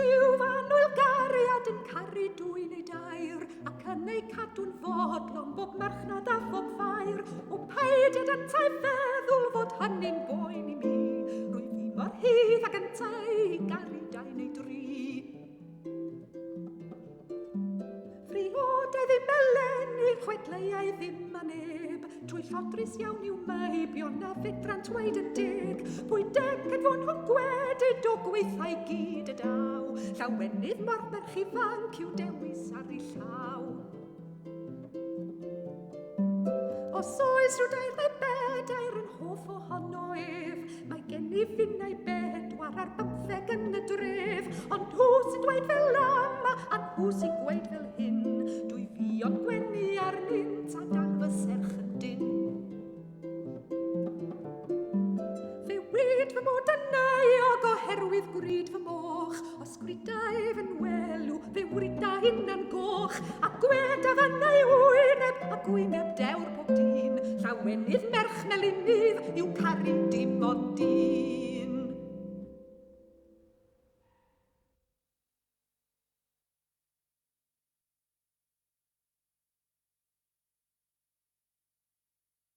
yw fan wyl gariad yn caru dwy neu dair, ac yn ei cadw'n fodlon bob marchnad a bob ffair. O peidiad atau feddwl fod hynny'n boen i mi, rwy fi mor hydd ac yn tai i garu dau neu dri. Friodau ddim eleni, chwedleiau ddim a neb, trwy llodrus iawn i'w meibion a fedrant weid yn dig. Pwy deg yn fôn hwn gwedid o gweithau gyd y daw, llawenydd mor merch ifanc i'w dewis ar ei llaw. Os oes rhyw dair neu bedair yn hoff ohono ef, mae gen I finnau bedwar ar 15 yn y dref, ond nhw sy'n dweud fel yma a nhw sy'n gweud fel hyn, dwy fion gwenu arnynt a dal fy serch yn dyn. Fe wyd fy mod yn aiog oherwydd gwryd fy moch, os gwrydau fy'n welw, fe wrydau hynna'n goch, a gweda fan ei wyneb, a gwyneb dewr bob dyn. Llawenydd merch melynydd i'w caru